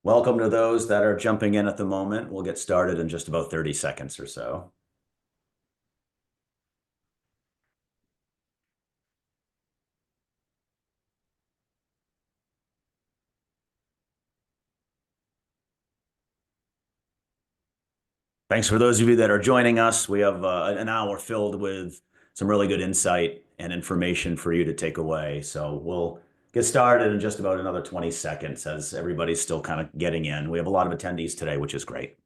Welcome to those that are jumping in at the moment. We'll get started in just about 30 seconds or so. Thanks for those of you that are joining us. We have an hour filled with some really good insight and information for you to take away. So we'll get started in just about another 20 seconds as everybody's still kind of getting in. We have a lot of attendees today, which is great.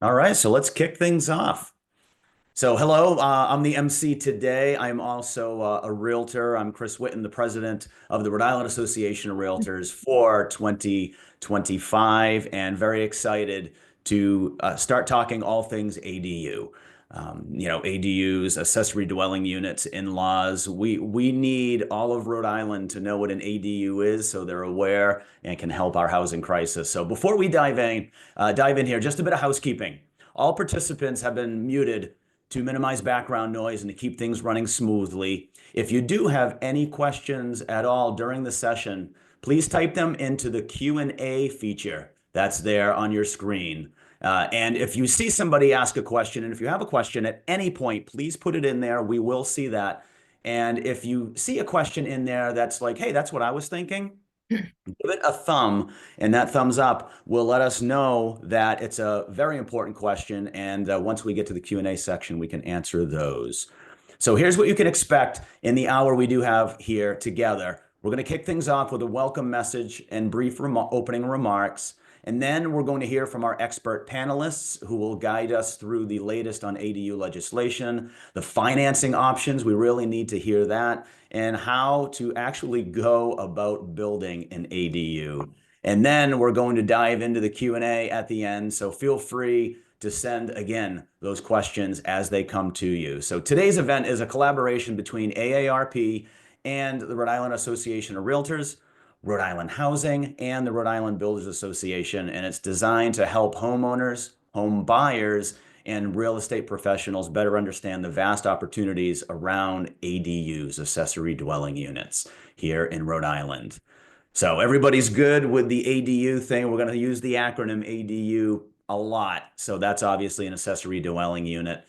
All right, so let's kick things off. So hello, I'm the MC today. I'm also a realtor. I'm Chris Whitten, the president of the Rhode Island Association of Realtors for 2025, and very excited to start talking all things ADU. ADUs, accessory dwelling units, in-laws. We need all of Rhode Island to know what an ADU is, so they're aware and can help our housing crisis. So before we dive in here, just a bit of housekeeping. All participants have been muted to minimize background noise and to keep things running smoothly. If you do have any questions at all during the session, please type them into the Q&A feature that's there on your screen. And if you see somebody ask a question, and if you have a question at any point, please put it in there. We will see that. And if you see a question in there that's like, hey, that's what I was thinking, give it a thumb, and that thumbs up will let us know that it's a very important question. And once we get to the Q&A section, we can answer those. So here's what you can expect in the hour we do have here together. We're going to kick things off with a welcome message and brief opening remarks. And then we're going to hear from our expert panelists who will guide us through the latest on ADU legislation, the financing options, we really need to hear that, and how to actually go about building an ADU. And then we're going to dive into the Q&A at the end, so feel free to send, again, those questions as they come to you. So today's event is a collaboration between AARP and the Rhode Island Association of Realtors, Rhode Island Housing, and the Rhode Island Builders Association, and it's designed to help homeowners, home buyers, and real estate professionals better understand the vast opportunities around ADUs, accessory dwelling units, here in Rhode Island. So everybody's good with the ADU thing. We're going to use the acronym ADU a lot. So that's obviously an accessory dwelling unit,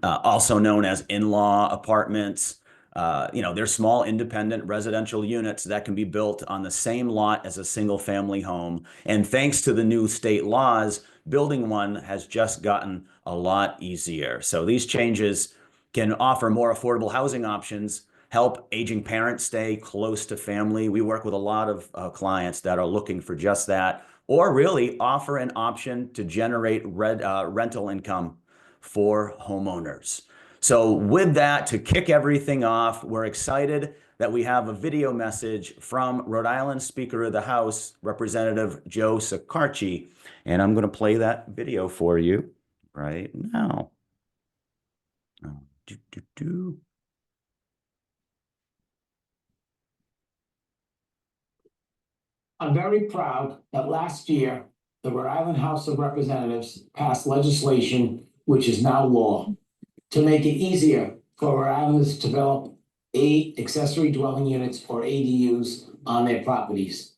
also known as in-law apartments. They're small independent residential units that can be built on the same lot as a single family home. And thanks to the new state laws, building one has just gotten a lot easier. So these changes can offer more affordable housing options, help aging parents stay close to family. We work with a lot of clients that are looking for just that, or really offer an option to generate rental income for homeowners. So with that, to kick everything off, we're excited that we have a video message from Rhode Island Speaker of the House, Representative Joe Sacarchi, and I'm going to play that video for you right now. I'm very proud that last year, the Rhode Island House of Representatives passed legislation, which is now law, to make it easier for Rhode Islanders to develop accessory dwelling units or ADUs on their properties.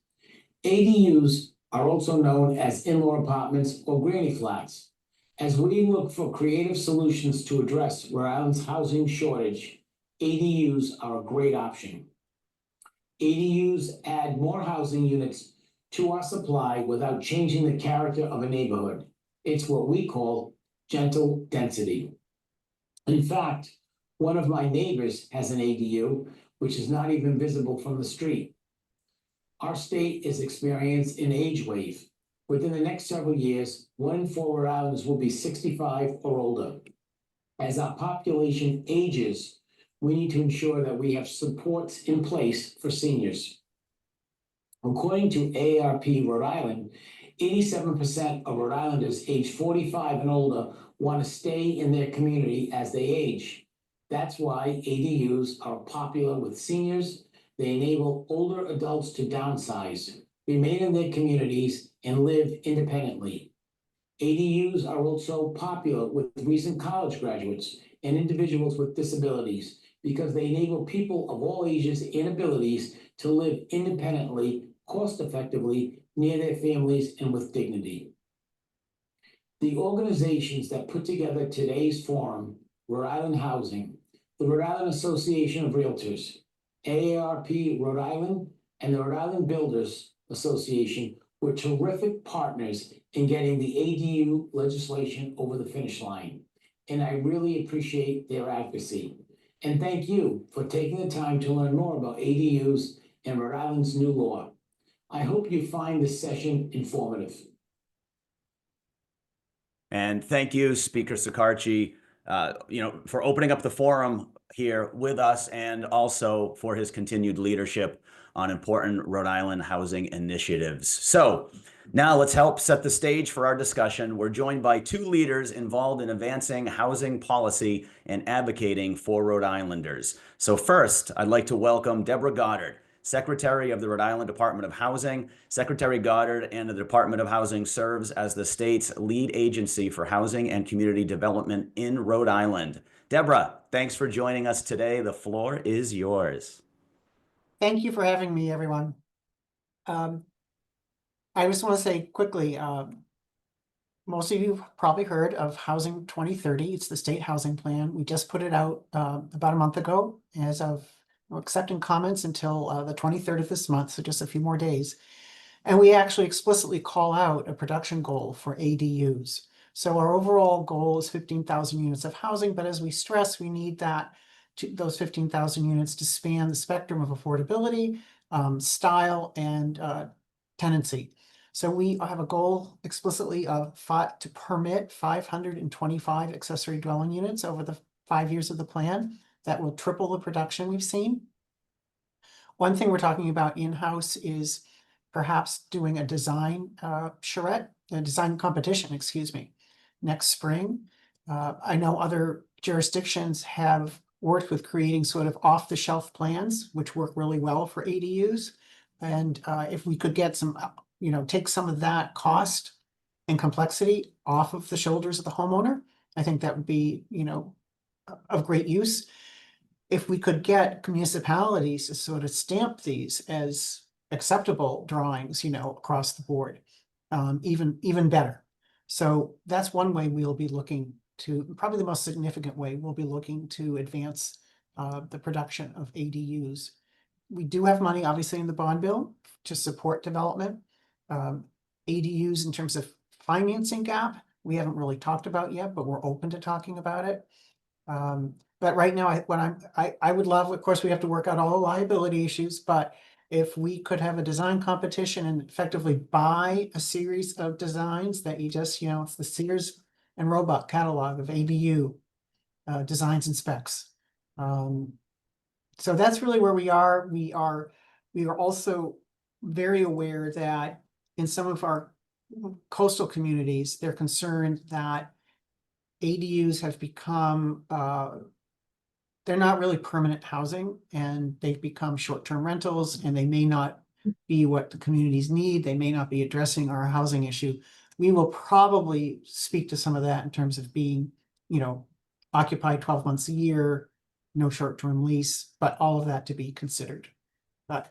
ADUs are also known as in-law apartments or granny flats. As we look for creative solutions to address Rhode Island's housing shortage, ADUs are a great option. ADUs add more housing units to our supply without changing the character of a neighborhood. It's what we call gentle density. In fact, one of my neighbors has an ADU, which is not even visible from the street. Our state is experiencing an age wave. Within the next several years, 1 in 4 Rhode Islanders will be 65 or older. As our population ages, we need to ensure that we have supports in place for seniors. According to AARP Rhode Island, 87% of Rhode Islanders aged 45 and older want to stay in their community as they age. That's why ADUs are popular with seniors. They enable older adults to downsize, remain in their communities, and live independently. ADUs are also popular with recent college graduates and individuals with disabilities because they enable people of all ages and abilities to live independently, cost-effectively, near their families, and with dignity. The organizations that put together today's forum, Rhode Island Housing, the Rhode Island Association of Realtors, AARP Rhode Island, and the Rhode Island Builders Association were terrific partners in getting the ADU legislation over the finish line. And I really appreciate their advocacy. And thank you for taking the time to learn more about ADUs and Rhode Island's new law. I hope you find this session informative. And thank you, Speaker Sicarci, for opening up the forum here with us, and also for his continued leadership on important Rhode Island housing initiatives. So now let's help set the stage for our discussion. We're joined by two leaders involved in advancing housing policy and advocating for Rhode Islanders. So first, I'd like to welcome Deborah Goddard, Secretary of the Rhode Island Department of Housing. Secretary Goddard and the Department of Housing serves as the state's lead agency for housing and community development in Rhode Island. Deborah, thanks for joining us today. The floor is yours. Thank you for having me, everyone. I just want to say quickly, most of you have probably heard of Housing 2030. It's the state housing plan. We just put it out about a month ago as of accepting comments until the 23rd of this month, so just a few more days. And we actually explicitly call out a production goal for ADUs. So our overall goal is 15,000 units of housing, but as we stress, we need those 15,000 units to span the spectrum of affordability, style, and tenancy. So we have a goal explicitly to permit 525 accessory dwelling units over the 5 years of the plan. That will triple the production we've seen. One thing we're talking about in-house is perhaps doing a design charrette, a design competition, next spring. I know other jurisdictions have worked with creating sort of off-the-shelf plans, which work really well for ADUs. And if we could get some, take some of that cost and complexity off of the shoulders of the homeowner, I think that would be, of great use. If we could get municipalities to sort of stamp these as acceptable drawings, across the board, even better. So that's one way we'll be looking to, probably the most significant way we'll be looking to advance the production of ADUs. We do have money, obviously, in the bond bill to support development. ADUs in terms of financing gap, we haven't really talked about yet, but we're open to talking about it. But right now, I would love, of course, we have to work out all the liability issues, but if we could have a design competition and effectively buy a series of designs that you just, it's the Sears and Roebuck catalog of ADU designs and specs. So that's really where we are. We are also very aware that in some of our coastal communities, they're concerned that ADUs have become, they're not really permanent housing, and they've become short-term rentals, and they may not be what the communities need. They may not be addressing our housing issue. We will probably speak to some of that in terms of being, occupied 12 months a year, no short-term lease, but all of that to be considered.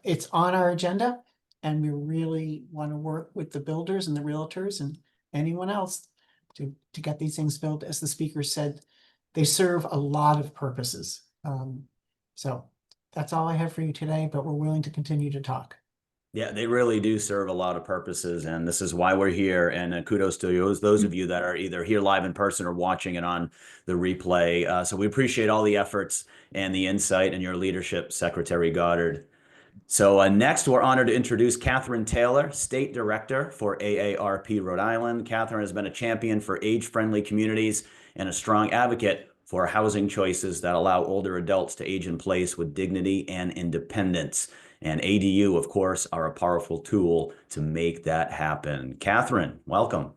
It's on our agenda, and we really want to work with the builders and the realtors and anyone else to get these things built. As the speaker said, they serve a lot of purposes. So that's all I have for you today, but we're willing to continue to talk. Yeah, they really do serve a lot of purposes, and this is why we're here. And kudos to you, those of you that are either here live in person or watching it on the replay. So we appreciate all the efforts and the insight and your leadership, Secretary Goddard. So next, we're honored to introduce Catherine Taylor, State Director for AARP Rhode Island. Catherine has been a champion for age-friendly communities and a strong advocate for housing choices that allow older adults to age in place with dignity and independence. And ADU, of course, are a powerful tool to make that happen. Catherine, welcome.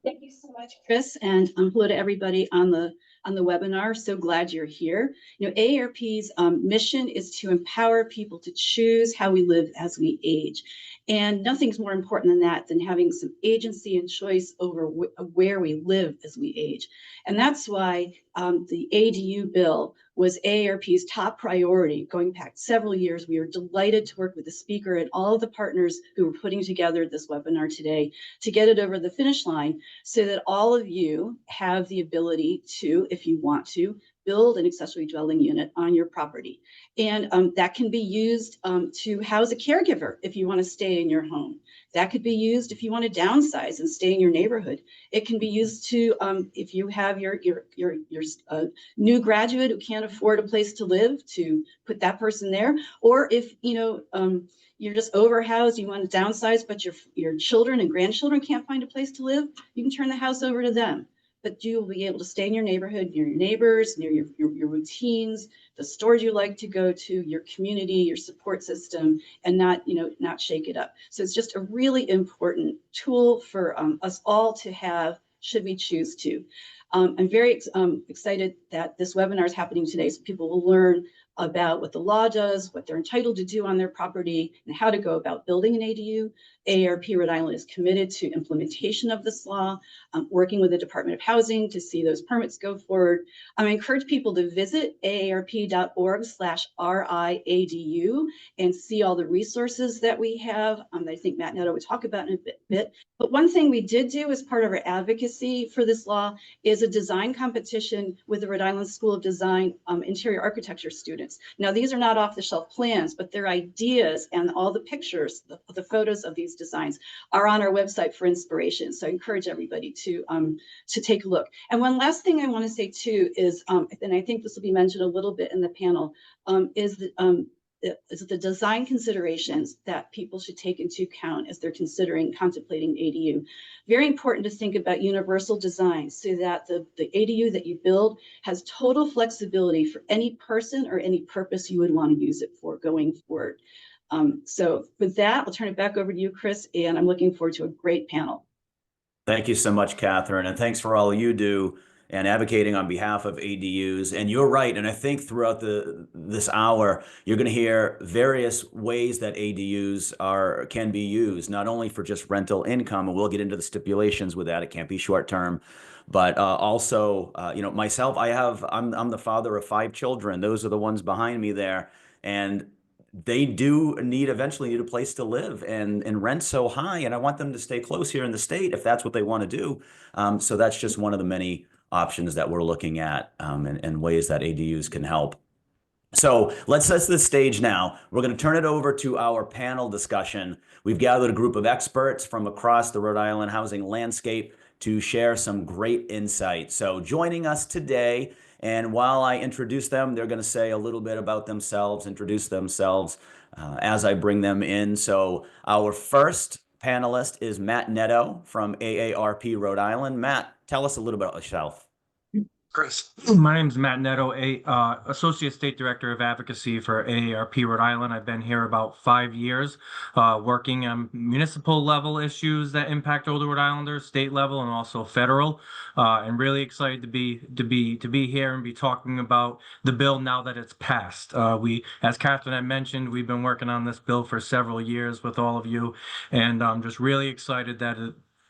Thank you so much, Chris, and hello to everybody on the webinar. So glad you're here. AARP's mission is to empower people to choose how we live as we age. And nothing's more important than that, than having some agency and choice over where we live as we age. And that's why the ADU bill was AARP's top priority going back several years. We are delighted to work with the speaker and all of the partners who are putting together this webinar today to get it over the finish line so that all of you have the ability to, if you want to, build an accessory dwelling unit on your property. And that can be used to house a caregiver if you want to stay in your home. That could be used if you want to downsize and stay in your neighborhood. It can be used to, if you have your new graduate who can't afford a place to live, to put that person there. or if you're just overhoused, you want to downsize, but your children and grandchildren can't find a place to live, you can turn the house over to them. But you will be able to stay in your neighborhood, near your neighbors, near your routines, the stores you like to go to, your community, your support system, and not shake it up. So it's just a really important tool for us all to have, should we choose to. I'm very excited that this webinar is happening today, so people will learn about what the law does, what they're entitled to do on their property, and how to go about building an ADU. AARP Rhode Island is committed to implementation of this law, working with the Department of Housing to see those permits go forward. I encourage people to visit aarp.org/RIHousing and see all the resources that we have. I think Matt Netto would talk about in a bit. But one thing we did do as part of our advocacy for this law is a design competition with the Rhode Island School of Design interior architecture students. Now, these are not off-the-shelf plans, but they're ideas, and all the pictures, the photos of these designs are on our website for inspiration. So I encourage everybody to take a look. And one last thing I want to say too is, and I think this will be mentioned a little bit in the panel, is the design considerations that people should take into account as they're contemplating ADU. Very important to think about universal design so that the ADU that you build has total flexibility for any person or any purpose you would want to use it for going forward. So with that, I'll turn it back over to you, Chris, and I'm looking forward to a great panel. Thank you so much, Catherine, and thanks for all you do and advocating on behalf of ADUs. And you're right, and I think throughout this hour, you're going to hear various ways that ADUs can be used, not only for just rental income, and we'll get into the stipulations with that. It can't be short term, but also, myself, I'm the father of 5 children. Those are the ones behind me there, and they do eventually need a place to live, and rent's so high, and I want them to stay close here in the state if that's what they want to do. So that's just one of the many options that we're looking at, and ways that ADUs can help. So let's set the stage now. We're going to turn it over to our panel discussion. We've gathered a group of experts from across the Rhode Island housing landscape to share some great insight. So joining us today, and while I introduce them, they're going to say a little bit about themselves, introduce themselves as I bring them in. So our first panelist is Matt Netto from AARP Rhode Island. Matt, tell us a little bit about yourself. Chris. My name is Matt Netto, Associate State Director of Advocacy for AARP Rhode Island. I've been here about 5 years, working on municipal level issues that impact older Rhode Islanders, state level, and also federal. I'm really excited to be here and be talking about the bill now that it's passed. As Catherine had mentioned, we've been working on this bill for several years with all of you, and I'm just really excited that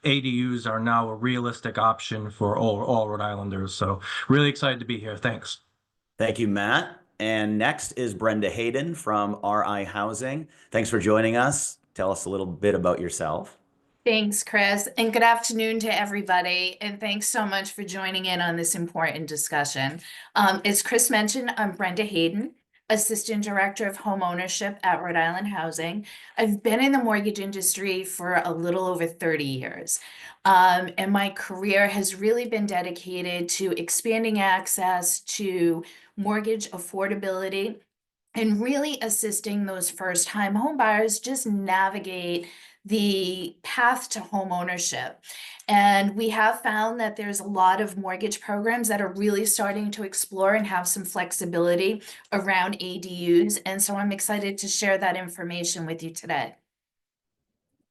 ADUs are now a realistic option for all Rhode Islanders. So really excited to be here. Thanks. Thank you, Matt. And next is Brenda Hayden from RIHousing. Thanks for joining us. Tell us a little bit about yourself. Thanks, Chris, and good afternoon to everybody, and thanks so much for joining in on this important discussion. As Chris mentioned, I'm Brenda Hayden, Assistant Director of Homeownership at Rhode Island Housing. I've been in the mortgage industry for a little over 30 years. And my career has really been dedicated to expanding access to mortgage affordability and really assisting those first-time homebuyers just navigate the path to home ownership. And we have found that there's a lot of mortgage programs that are really starting to explore and have some flexibility around ADUs. And so I'm excited to share that information with you today.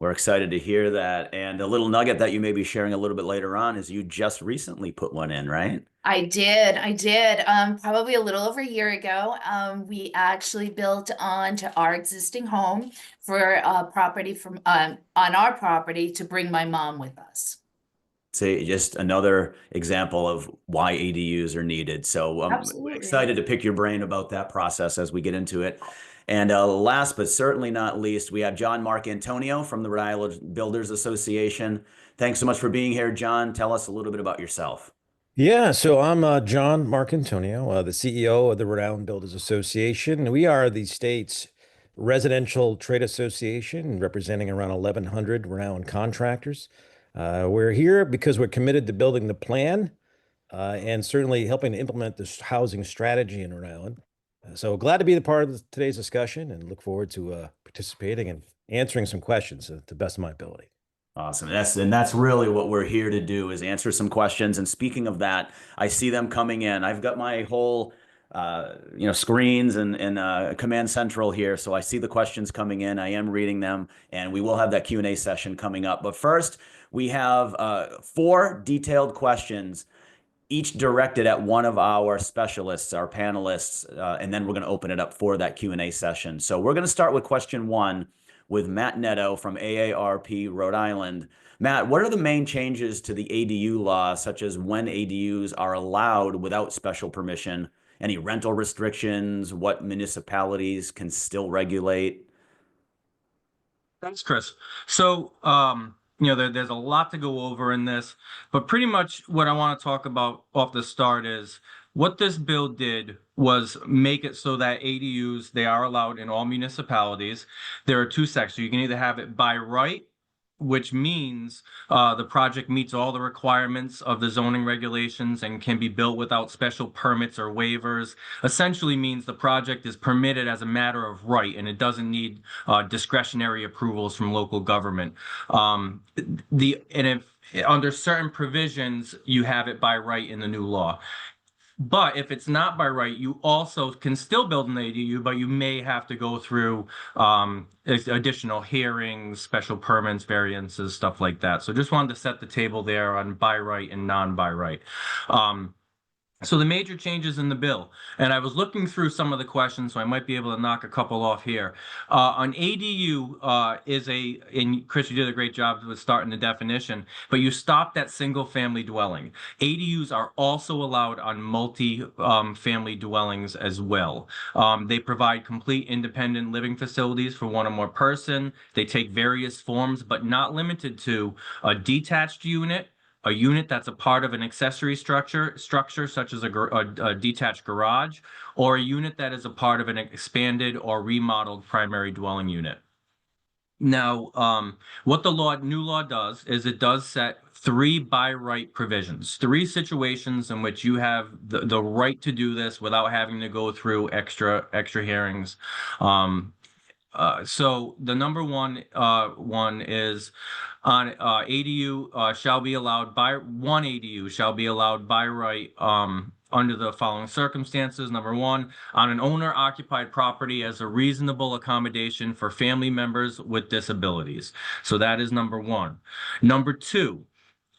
We're excited to hear that. And a little nugget that you may be sharing a little bit later on is you just recently put one in, right? I did. Probably a little over a year ago. We actually built onto our existing home for property from on our property to bring my mom with us. Say just another example of why ADUs are needed. So I'm Absolutely. excited to pick your brain about that process as we get into it. And last but certainly not least, we have John Mark Antonio from the Rhode Island Builders Association. Thanks so much for being here, John. Tell us a little bit about yourself. Yeah, so I'm John Marcantonio, the CEO of the Rhode Island Builders Association. We are the state's residential trade association representing around 1,100 Rhode Island contractors. We're here because we're committed to building the plan and certainly helping to implement this housing strategy in Rhode Island. So glad to be the part of today's discussion and look forward to participating and answering some questions to the best of my ability. Awesome. That's really what we're here to do, is answer some questions. And speaking of that, I see them coming in. I've got my whole screens and Command Central here, so I see the questions coming in. I am reading them, and we will have that Q&A session coming up. But first, we have 4 detailed questions, each directed at one of our specialists, our panelists, and then we're going to open it up for that Q&A session. So we're going to start with question 1 with Matt Netto from AARP, Rhode Island. Matt, what are the main changes to the ADU law, such as when ADUs are allowed without special permission, any rental restrictions, what municipalities can still regulate? Thanks, Chris. So, there's a lot to go over in this, but pretty much what I want to talk about off the start is what this bill did was make it so that ADUs, they are allowed in all municipalities. There are 2 sections. You can either have it by right, which means the project meets all the requirements of the zoning regulations and can be built without special permits or waivers. Essentially means the project is permitted as a matter of right, and it doesn't need discretionary approvals from local government. If under certain provisions, you have it by right in the new law. But if it's not by right, you also can still build an ADU, but you may have to go through additional hearings, special permits, variances, stuff like that. So just wanted to set the table there on by right and non-by right. So the major changes in the bill, and I was looking through some of the questions, so I might be able to knock a couple off here. An ADU and Chris, you did a great job with starting the definition, but you stopped at single family dwelling. ADUs are also allowed on multi-family dwellings as well. They provide complete independent living facilities for one or more person. They take various forms, but not limited to a detached unit, a unit that's a part of an accessory structure such as a detached garage, or a unit that is a part of an expanded or remodeled primary dwelling unit. Now, what the new law does is it does set 3 by right provisions, 3 situations in which you have the right to do this without having to go through extra hearings. So the number one is on ADU shall be allowed by one ADU shall be allowed by right under the following circumstances. Number 1, on an owner-occupied property as a reasonable accommodation for family members with disabilities. So that is number 1. Number 2,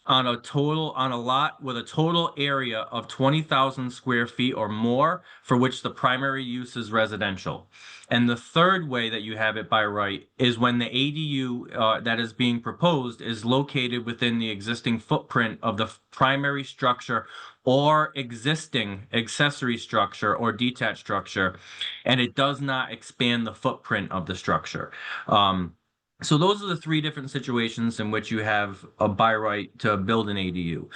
on a lot with a total area of 20,000 square feet or more for which the primary use is residential. And the third way that you have it by right is when the ADU that is being proposed is located within the existing footprint of the primary structure or existing accessory structure or detached structure, and it does not expand the footprint of the structure. So those are the 3 different situations in which you have a by right to build an ADU.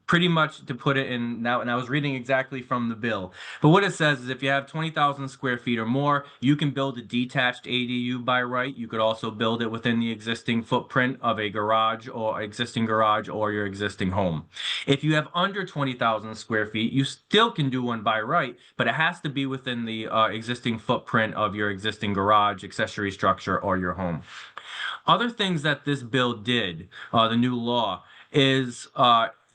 Pretty much to put it in now, and I was reading exactly from the bill, but what it says is if you have 20,000 square feet or more, you can build a detached ADU by right. You could also build it within the existing footprint of a garage or existing garage or your existing home. If you have under 20,000 square feet, you still can do one by right, but it has to be within the existing footprint of your existing garage, accessory structure, or your home. Other things that this bill did, the new law, is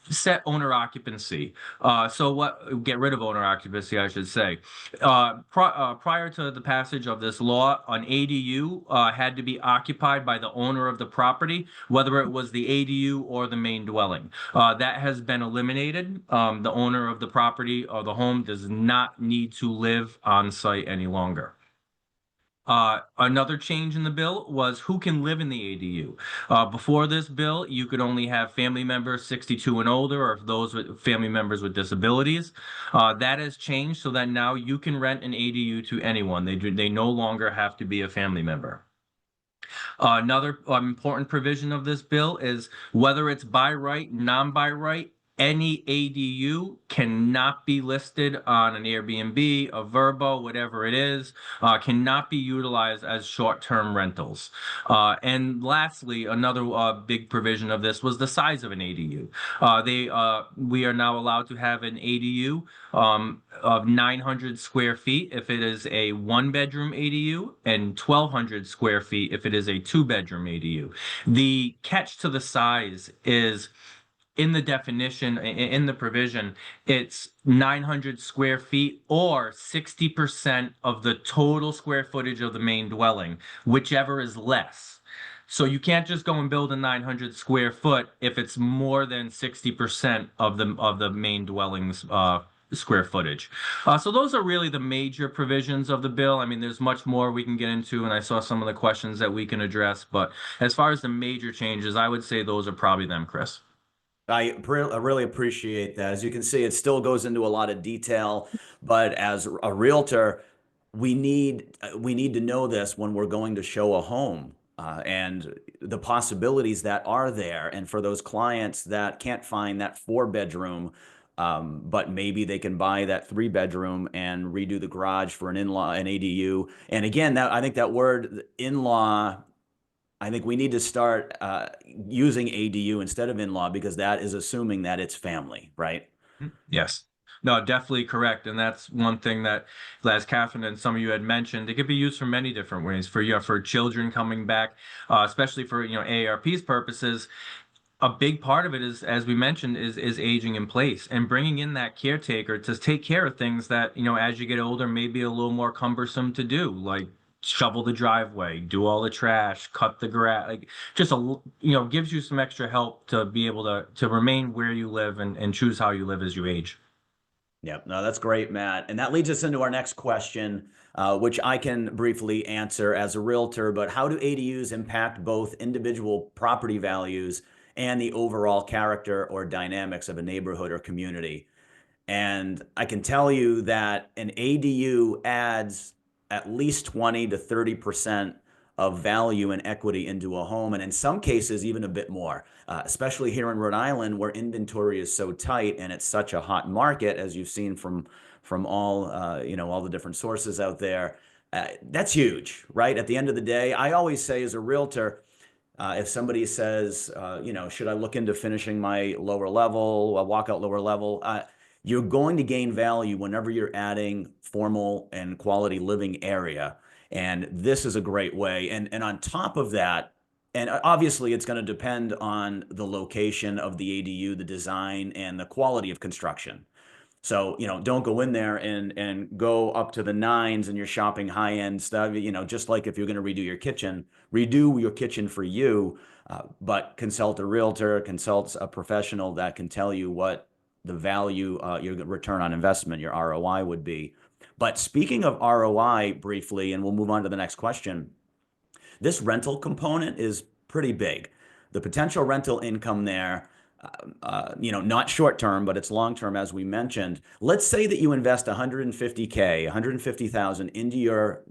set owner occupancy. Get rid of owner occupancy, I should say. Prior to the passage of this law, an ADU had to be occupied by the owner of the property, whether it was the ADU or the main dwelling. That has been eliminated. The owner of the property or the home does not need to live on site any longer. Another change in the bill was who can live in the ADU. Before this bill, you could only have family members 62 and older, or those with family members with disabilities. That has changed so that now you can rent an ADU to anyone. They no longer have to be a family member. Another important provision of this bill is whether it's by right, non-by right, any ADU cannot be listed on an Airbnb, a Vrbo, whatever it is, cannot be utilized as short-term rentals. And lastly, another big provision of this was the size of an ADU. We are now allowed to have an ADU of 900 square feet if it is a one-bedroom ADU and 1,200 square feet if it is a two-bedroom ADU. The catch to the size is in the definition, in the provision, it's 900 square feet or 60% of the total square footage of the main dwelling, whichever is less. So you can't just go and build a 900 square foot if it's more than 60% of the main dwelling's square footage. So those are really the major provisions of the bill. I mean, there's much more we can get into, and I saw some of the questions that we can address. But as far as the major changes, I would say those are probably them, Chris. I really appreciate that. As you can see, it still goes into a lot of detail, but as a realtor, we need to know this when we're going to show a home and the possibilities that are there. And for those clients that can't find that 4-bedroom, but maybe they can buy that 3-bedroom and redo the garage for an in-law, an ADU. And again, I think that word in-law, I think we need to start using ADU instead of in-law, because that is assuming that it's family, right? Yes. No, definitely correct. And that's one thing that, as Catherine and some of you had mentioned, it could be used for many different ways for children coming back, especially for, AARP's purposes. A big part of it is, as we mentioned, is aging in place and bringing in that caretaker to take care of things that, as you get older, may be a little more cumbersome to do, like shovel the driveway, do all the trash, cut the grass, like just gives you some extra help to be able to remain where you live and choose how you live as you age. Yep. No, that's great, Matt. And that leads us into our next question, which I can briefly answer as a realtor, but how do ADUs impact both individual property values and the overall character or dynamics of a neighborhood or community? And I can tell you that an ADU adds at least 20 to 30% of value and equity into a home, and in some cases even a bit more, especially here in Rhode Island, where inventory is so tight and it's such a hot market, as you've seen from all all the different sources out there. That's huge, right? At the end of the day, I always say as a realtor, if somebody says, should I look into finishing my lower level, a walkout lower level? You're going to gain value whenever you're adding formal and quality living area. And this is a great way. And on top of that, and obviously it's going to depend on the location of the ADU, the design, and the quality of construction. So, don't go in there and go up to the nines and you're shopping high-end stuff, just like if you're going to redo your kitchen for you, but consult a realtor, consult a professional that can tell you what the value, your return on investment, your ROI would be. But speaking of ROI briefly, and we'll move on to the next question, this rental component is pretty big. The potential rental income there, not short term, but it's long term, as we mentioned. Let's say that you invest $150,000 into your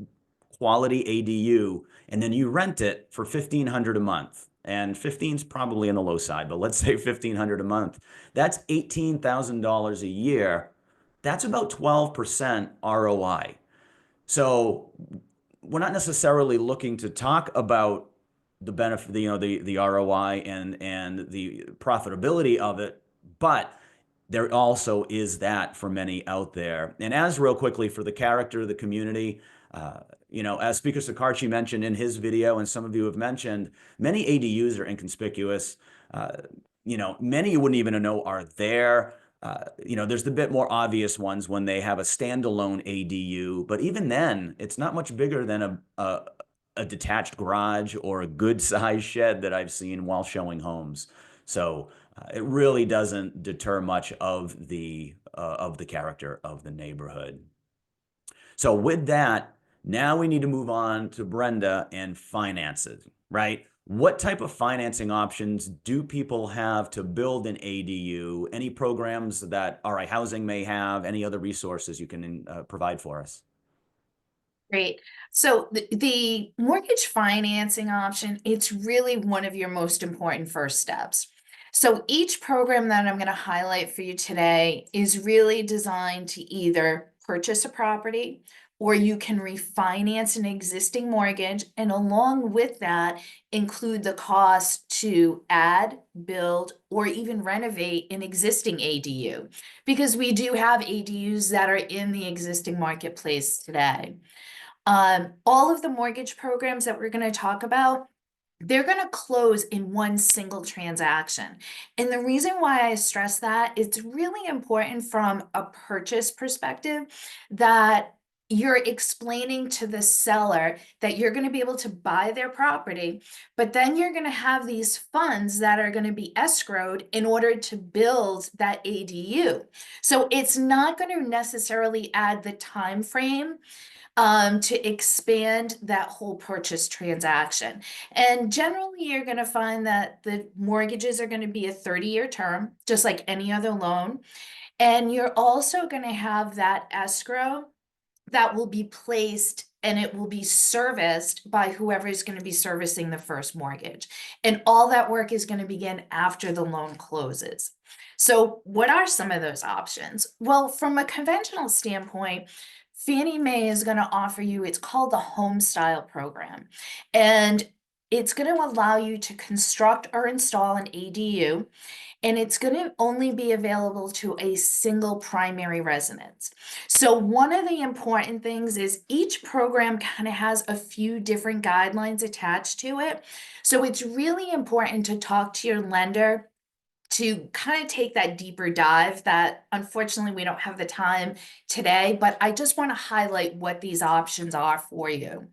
quality ADU, and then you rent it for $1,500 a month. And 15 is probably on the low side, but let's say $1,500 a month. That's $18,000 a year. That's about 12% ROI. So we're not necessarily looking to talk about the benefit, the ROI and the profitability of it, but there also is that for many out there. And as real quickly for the character of the community, as Speaker Sakarchi mentioned in his video, and some of you have mentioned, many ADUs are inconspicuous. many you wouldn't even know are there. There's the bit more obvious ones when they have a standalone ADU, but even then, it's not much bigger than a detached garage or a good size shed that I've seen while showing homes. So it really doesn't deter much of the character of the neighborhood. So with that, now we need to move on to Brenda and finances, right? What type of financing options do people have to build an ADU? Any programs that RIHousing may have? Any other resources you can provide for us? Great. So the mortgage financing option, it's really one of your most important first steps. So each program that I'm going to highlight for you today is really designed to either purchase a property, or you can refinance an existing mortgage, and along with that, include the cost to add, build, or even renovate an existing ADU, because we do have ADUs that are in the existing marketplace today. All of the mortgage programs that we're going to talk about, they're going to close in one single transaction. And the reason why I stress that, it's really important from a purchase perspective that you're explaining to the seller that you're going to be able to buy their property, but then you're going to have these funds that are going to be escrowed in order to build that ADU. So it's not going to necessarily add the time frame to expand that whole purchase transaction. And generally, you're going to find that the mortgages are going to be a 30-year term, just like any other loan. And you're also going to have that escrow that will be placed, and it will be serviced by whoever is going to be servicing the first mortgage. And all that work is going to begin after the loan closes. So what are some of those options? Well, from a conventional standpoint, Fannie Mae is going to offer you, it's called the Home Style Program. And it's going to allow you to construct or install an ADU, and it's going to only be available to a single primary residence. So one of the important things is each program kind of has a few different guidelines attached to it. So it's really important to talk to your lender to kind of take that deeper dive that unfortunately we don't have the time today, but I just want to highlight what these options are for you.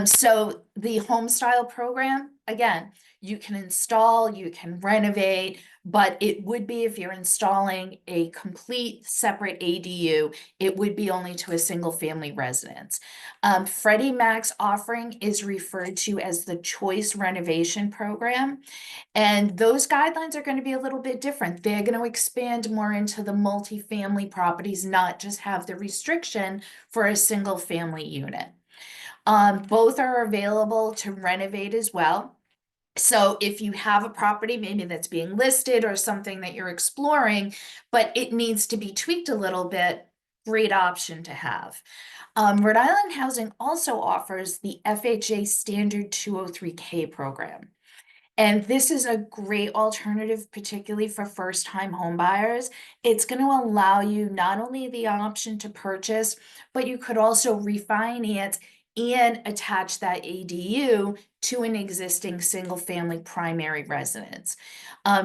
So the Home Style Program, again, you can install, you can renovate, but it would be, if you're installing a complete separate ADU, it would be only to a single family residence. Freddie Mac's offering is referred to as the Choice Renovation Program. And those guidelines are going to be a little bit different. They're going to expand more into the multifamily properties, not just have the restriction for a single family unit. Both are available to renovate as well. So if you have a property maybe that's being listed or something that you're exploring, but it needs to be tweaked a little bit, great option to have. Rhode Island Housing also offers the FHA Standard 203K program. And this is a great alternative, particularly for first-time home buyers. It's going to allow you not only the option to purchase, but you could also refinance and attach that ADU to an existing single-family primary residence.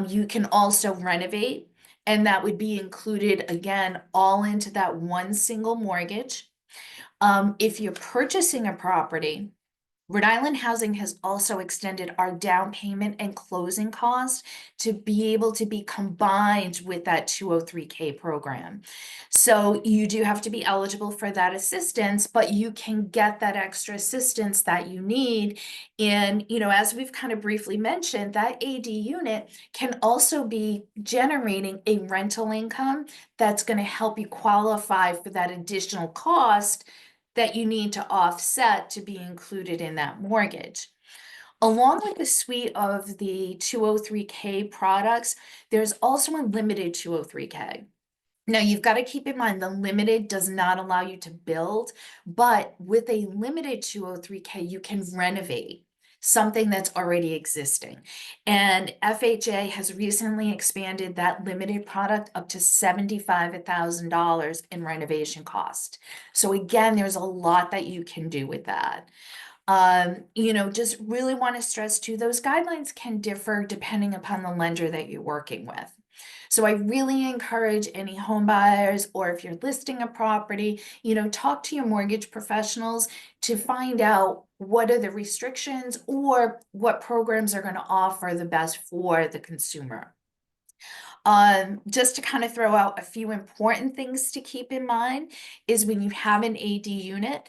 You can also renovate, and that would be included, again, all into that one single mortgage. If you're purchasing a property, Rhode Island Housing has also extended our down payment and closing cost to be able to be combined with that 203K program. So you do have to be eligible for that assistance, but you can get that extra assistance that you need. And, as we've kind of briefly mentioned, that AD unit can also be generating a rental income that's going to help you qualify for that additional cost that you need to offset to be included in that mortgage. Along with the suite of the 203K products, there's also a limited 203K. Now, you've got to keep in mind the limited does not allow you to build, but with a limited 203K, you can renovate something that's already existing. And FHA has recently expanded that limited product up to $75,000 in renovation cost. So again, there's a lot that you can do with that. Just really want to stress too, those guidelines can differ depending upon the lender that you're working with. So I really encourage any home buyers, or if you're listing a property, talk to your mortgage professionals to find out what are the restrictions or what programs are going to offer the best for the consumer. Just to kind of throw out a few important things to keep in mind is when you have an AD unit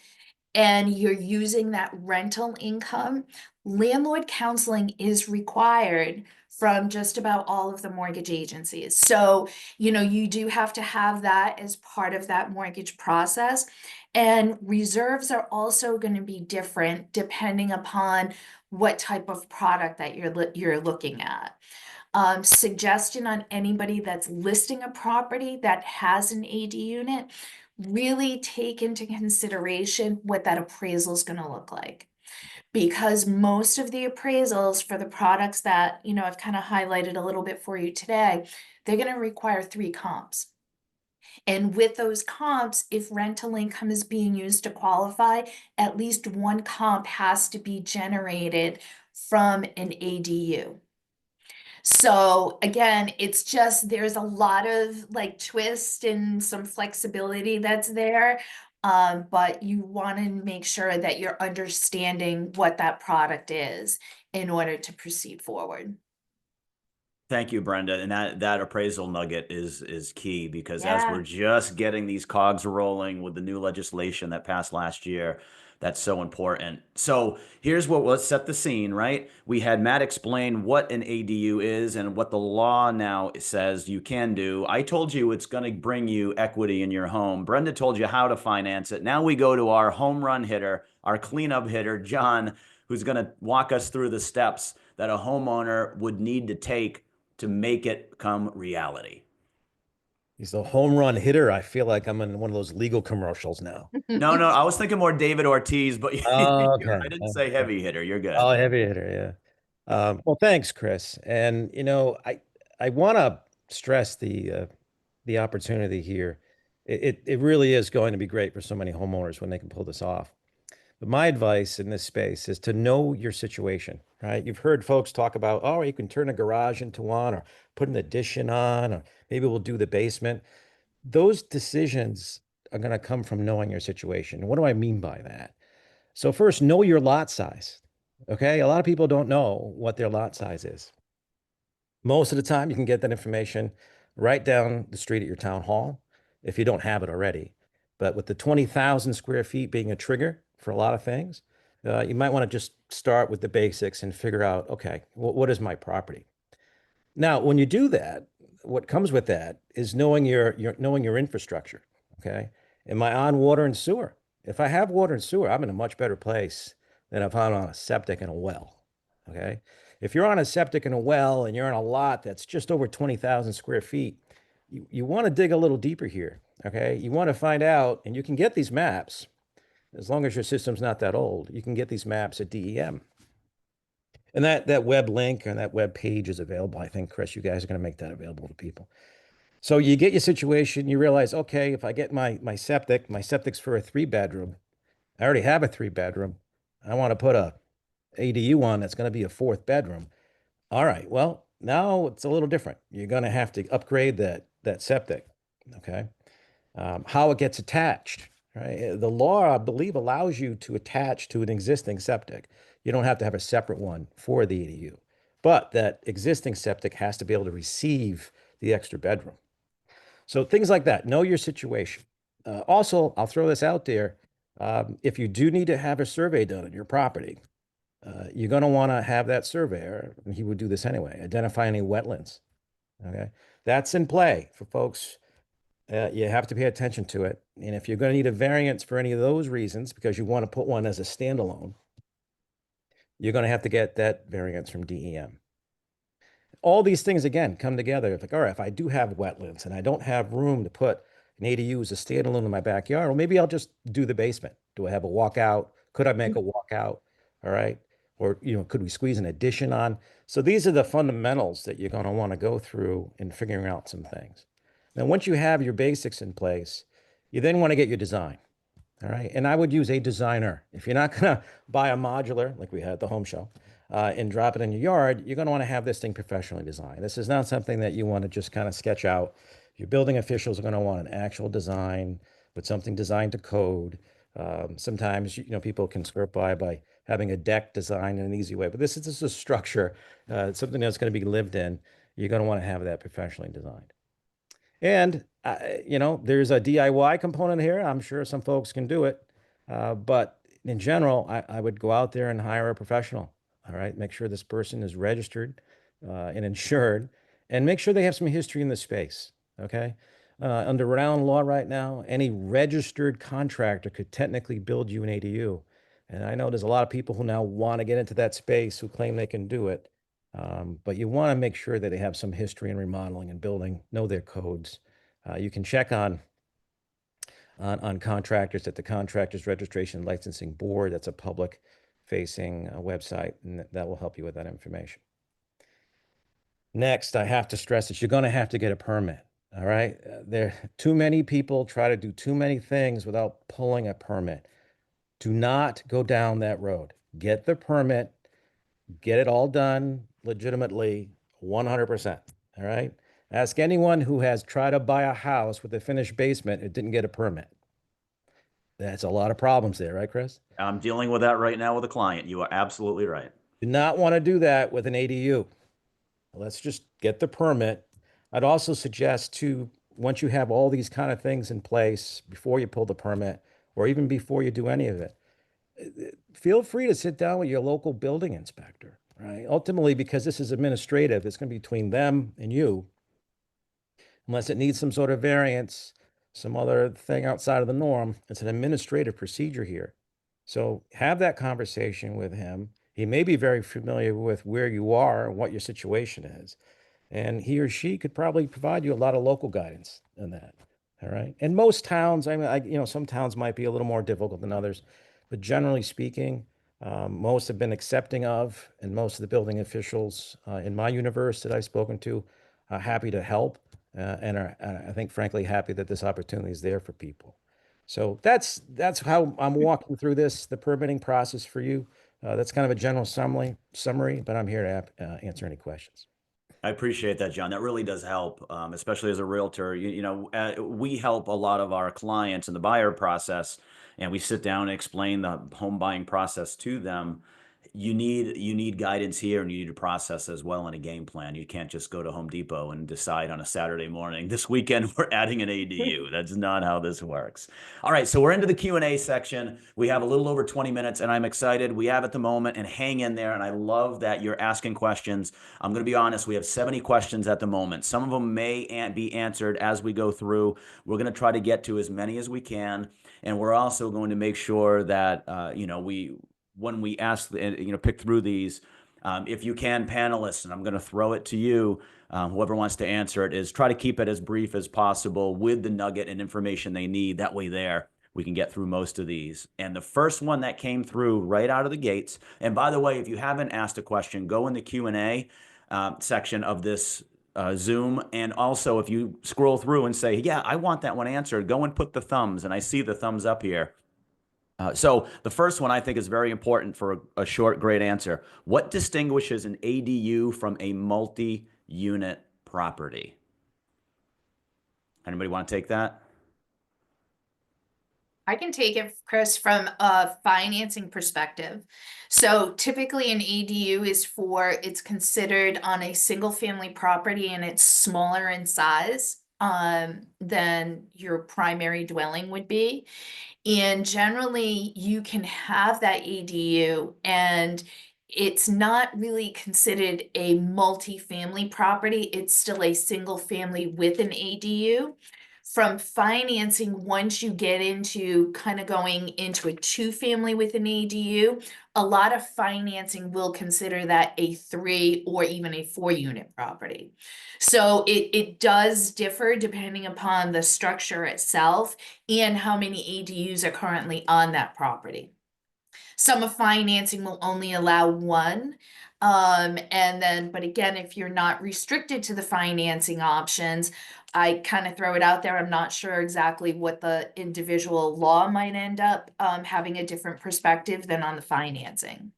and you're using that rental income, landlord counseling is required from just about all of the mortgage agencies. So, you do have to have that as part of that mortgage process. And reserves are also going to be different depending upon what type of product that you're looking at. Suggestion on anybody that's listing a property that has an AD unit, really take into consideration what that appraisal is going to look like. Because most of the appraisals for the products that, I've kind of highlighted a little bit for you today, they're going to require 3 comps. And with those comps, if rental income is being used to qualify, at least 1 comp has to be generated from an ADU. So again, it's just, there's a lot of twist and some flexibility that's there. But you want to make sure that you're understanding what that product is in order to proceed forward. Thank you, Brenda. And that appraisal nugget is key, because as Yeah. we're just getting these cogs rolling with the new legislation that passed last year, that's so important. So let's set the scene, right? We had Matt explain what an ADU is and what the law now says you can do. I told you it's going to bring you equity in your home. Brenda told you how to finance it. Now we go to our home run hitter, our cleanup hitter, John, who's going to walk us through the steps that a homeowner would need to take to make it come reality. He's the home run hitter. I feel like I'm in one of those legal commercials now. No, I was thinking more David Ortiz, but Oh, okay. I didn't say heavy hitter. You're good. Oh, heavy hitter, yeah. Well, thanks, Chris. And I want to stress the opportunity here. It really is going to be great for so many homeowners when they can pull this off. But my advice in this space is to know your situation, right? You've heard folks talk about, oh, you can turn a garage into one, or put an addition on, or maybe we'll do the basement. Those decisions are going to come from knowing your situation. What do I mean by that? So first, know your lot size. Okay. A lot of people don't know what their lot size is. Most of the time, you can get that information right down the street at your town hall if you don't have it already. But with the 20,000 square feet being a trigger for a lot of things, you might want to just start with the basics and figure out, okay, what is my property? Now, when you do that, what comes with that is knowing your infrastructure. Okay. Am I on water and sewer? If I have water and sewer, I'm in a much better place than if I'm on a septic and a well. Okay. If you're on a septic and a well and you're on a lot that's just over 20,000 square feet, you want to dig a little deeper here. Okay. You want to find out, and you can get these maps as long as your system's not that old. You can get these maps at DEM. And that web link and that web page is available. I think, Chris, you guys are going to make that available to people. So you get your situation, you realize, okay, if I get my septic's for a 3-bedroom. I already have a 3-bedroom. I want to put a ADU on that's going to be a 4th bedroom. All right, well, now it's a little different. You're going to have to upgrade that septic, okay? How it gets attached, right? The law, I believe, allows you to attach to an existing septic. You don't have to have a separate one for the ADU, but that existing septic has to be able to receive the extra bedroom. So things like that, know your situation. Also, I'll throw this out there. If you do need to have a survey done on your property, you're going to want to have that surveyor, and he would do this anyway, identify any wetlands. Okay. That's in play for folks. You have to pay attention to it. And if you're going to need a variance for any of those reasons, because you want to put one as a standalone, you're going to have to get that variance from DEM. All these things, again, come together. It's like, all right, if I do have wetlands and I don't have room to put an ADU as a standalone in my backyard, well, maybe I'll just do the basement. Do I have a walkout? Could I make a walkout? All right. Or, could we squeeze an addition on? So these are the fundamentals that you're going to want to go through in figuring out some things. Now, once you have your basics in place, you then want to get your design. All right. And I would use a designer. If you're not going to buy a modular like we had at the home show and drop it in your yard, you're going to want to have this thing professionally designed. This is not something that you want to just kind of sketch out. Your building officials are going to want an actual design with something designed to code. Sometimes, people can skirt by having a deck designed in an easy way, but this is a structure, something that's going to be lived in. You're going to want to have that professionally designed. And, there's a DIY component here. I'm sure some folks can do it. But in general, I would go out there and hire a professional. All right. Make sure this person is registered and insured, and make sure they have some history in the space. Okay. Under Rhode Island law right now, any registered contractor could technically build you an ADU. And I know there's a lot of people who now want to get into that space who claim they can do it. But you want to make sure that they have some history in remodeling and building, know their codes. You can check on contractors at the Contractors Registration and Licensing Board. That's a public facing website, and that will help you with that information. Next, I have to stress that you're going to have to get a permit. All right. Too many people try to do too many things without pulling a permit. Do not go down that road. Get the permit. Get it all done legitimately, 100%. All right. Ask anyone who has tried to buy a house with a finished basement and didn't get a permit. That's a lot of problems there, right, Chris? I'm dealing with that right now with a client. You are absolutely right. Do not want to do that with an ADU. Let's just get the permit. I'd also suggest too, once you have all these kind of things in place before you pull the permit, or even before you do any of it, feel free to sit down with your local building inspector, right? Ultimately, because this is administrative, it's going to be between them and you. Unless it needs some sort of variance, some other thing outside of the norm, it's an administrative procedure here. So have that conversation with him. He may be very familiar with where you are and what your situation is. And he or she could probably provide you a lot of local guidance in that. All right. And most towns, some towns might be a little more difficult than others, but generally speaking, most have been accepting of, and most of the building officials in my universe that I've spoken to are happy to help and are, I think, frankly, happy that this opportunity is there for people. So that's how I'm walking through the permitting process for you. That's kind of a general summary, but I'm here to answer any questions. I appreciate that, John. That really does help, especially as a realtor. We help a lot of our clients in the buyer process, and we sit down and explain the home buying process to them. You need guidance here, and you need a process as well and a game plan. You can't just go to Home Depot and decide on a Saturday morning, this weekend we're adding an ADU. That's not how this works. All right, so we're into the Q&A section. We have a little over 20 minutes, and I'm excited. We have at the moment, and hang in there, and I love that you're asking questions. I'm going to be honest, we have 70 questions at the moment. Some of them may be answered as we go through. We're going to try to get to as many as we can, and we're also going to make sure that when we ask, pick through these, if you can, panelists, and I'm going to throw it to you, whoever wants to answer it, is try to keep it as brief as possible with the nugget and information they need. That way we can get through most of these. And the first one that came through right out of the gates, and by the way, if you haven't asked a question, go in the Q&A section of this Zoom. And also, if you scroll through and say, yeah, I want that one answered, go and put the thumbs, and I see the thumbs up here. So the first one I think is very important for a short, great answer. What distinguishes an ADU from a multi-unit property? Anybody want to take that? I can take it, Chris, from a financing perspective. So typically an ADU it's considered on a single family property, and it's smaller in size than your primary dwelling would be. And generally you can have that ADU and it's not really considered a multi-family property. It's still a single family with an ADU. From financing, once you get into kind of going into a two-family with an ADU, a lot of financing will consider that a 3 or even a 4-unit property. So it does differ depending upon the structure itself and how many ADUs are currently on that property. Some of financing will only allow one. And then, but again, if you're not restricted to the financing options, I kind of throw it out there. I'm not sure exactly what the individual law might end up having a different perspective than on the financing.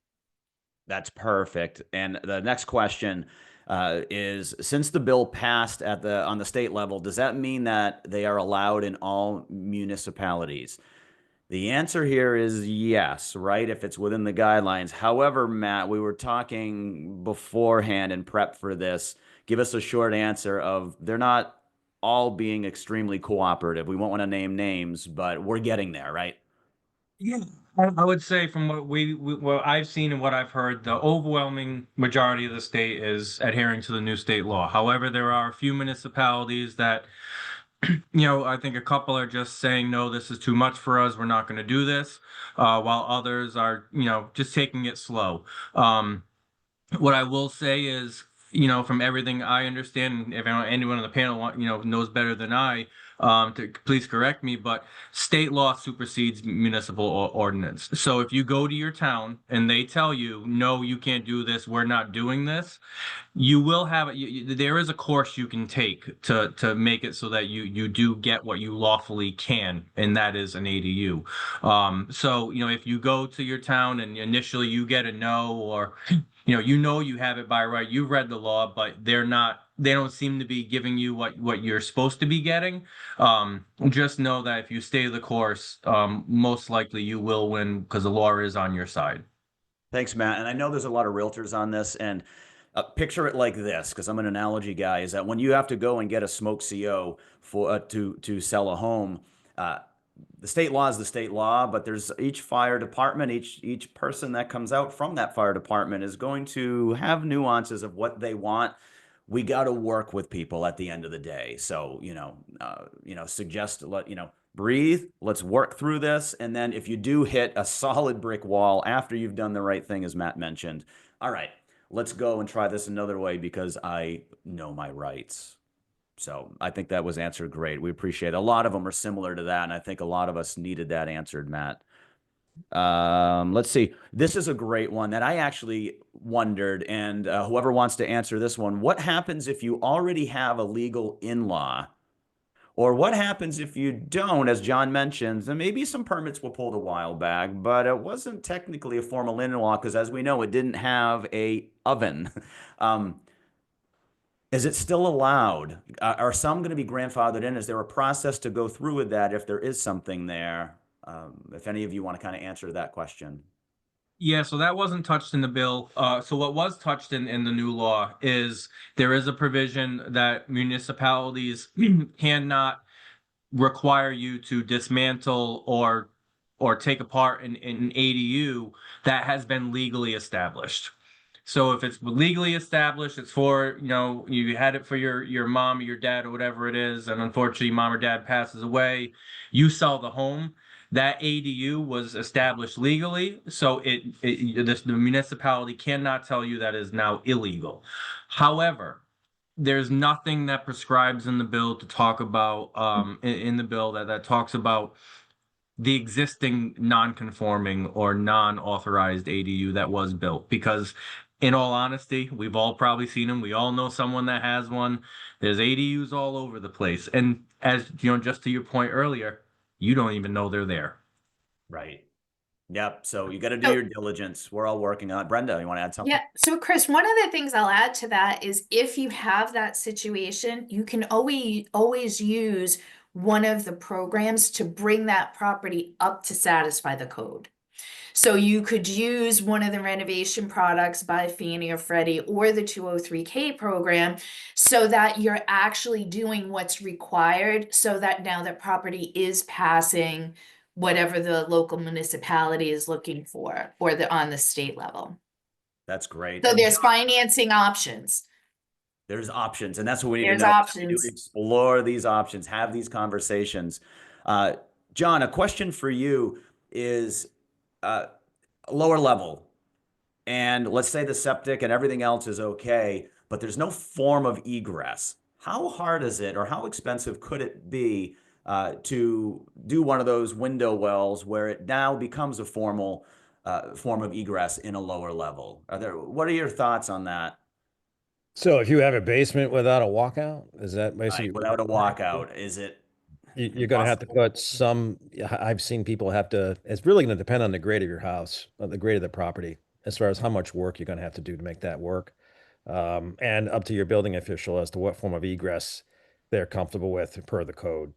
That's perfect. And the next question is, since the bill passed on the state level, does that mean that they are allowed in all municipalities? The answer here is yes, right? If it's within the guidelines. However, Matt, we were talking beforehand and prep for this. Give us a short answer of they're not all being extremely cooperative. We won't want to name names, but we're getting there, right? Yeah, I would say from what I've seen and what I've heard, the overwhelming majority of the state is adhering to the new state law. However, there are a few municipalities that, I think a couple are just saying, no, this is too much for us. We're not going to do this. While others are, just taking it slow. What I will say is, from everything I understand, and if anyone on the panel, knows better than I, please correct me, but state law supersedes municipal ordinance. So if you go to your town and they tell you, no, you can't do this, we're not doing this, you will have there is a course you can take to make it so that you do get what you lawfully can, and that is an ADU. So if you go to your town and initially you get a no, or you have it by right, you've read the law, but they don't seem to be giving you what you're supposed to be getting. Just know that if you stay the course, most likely you will win because the law is on your side. Thanks, Matt. And I know there's a lot of realtors on this, and picture it like this, because I'm an analogy guy, is that when you have to go and get a smoke CO for to sell a home, the state law is the state law, but there's each fire department, each person that comes out from that fire department is going to have nuances of what they want. We got to work with people at the end of the day. So, suggest breathe, let's work through this. And then if you do hit a solid brick wall after you've done the right thing, as Matt mentioned, all right, let's go and try this another way because I know my rights. So I think that was answered great. We appreciate it. A lot of them are similar to that, and I think a lot of us needed that answered, Matt. Let's see. This is a great one that I actually wondered, and whoever wants to answer this one, what happens if you already have a legal in-law? Or what happens if you don't, as John mentions, and maybe some permits were pulled a while back, but it wasn't technically a formal in-law because, as we know, it didn't have a oven. Is it still allowed? Are some going to be grandfathered in? Is there a process to go through with that if there is something there? If any of you want to kind of answer that question. Yeah, so that wasn't touched in the bill. So what was touched in the new law is there is a provision that municipalities cannot require you to dismantle or take apart an ADU that has been legally established. So if it's legally established, it's for, you had it for your mom or your dad or whatever it is, and unfortunately mom or dad passes away, you sell the home. That ADU was established legally, so the municipality cannot tell you that is now illegal. However, there's nothing that prescribes in the bill to talk about in the bill that talks about the existing non-conforming or non-authorized ADU that was built, because in all honesty, we've all probably seen them. We all know someone that has one. There's ADUs all over the place. And as just to your point earlier, you don't even know they're there. Right. Yep. So you got to do your diligence. We're all working on it. Brenda, you want to add something? Yeah. So Chris, one of the things I'll add to that is if you have that situation, you can always use one of the programs to bring that property up to satisfy the code. So you could use one of the renovation products by Fannie or Freddie or the 203K program so that you're actually doing what's required so that now that property is passing whatever the local municipality is looking for or on the state level. That's great. So And there's financing options. there's options, and that's what we need There's to know. options. We need to explore these options, have these conversations. John, a question for you is lower level, and let's say the septic and everything else is okay, but there's no form of egress. How hard is it, or how expensive could it be to do one of those window wells where it now becomes a formal form of egress in a lower level. What are your thoughts on that? So if you have a basement without a walkout, is that basically Right, without a walkout, is it you're going to have to impossible? put some, I've seen people have to, it's really going to depend on the grade of your house, the grade of the property, as far as how much work you're going to have to do to make that work. And up to your building official as to what form of egress they're comfortable with per the code.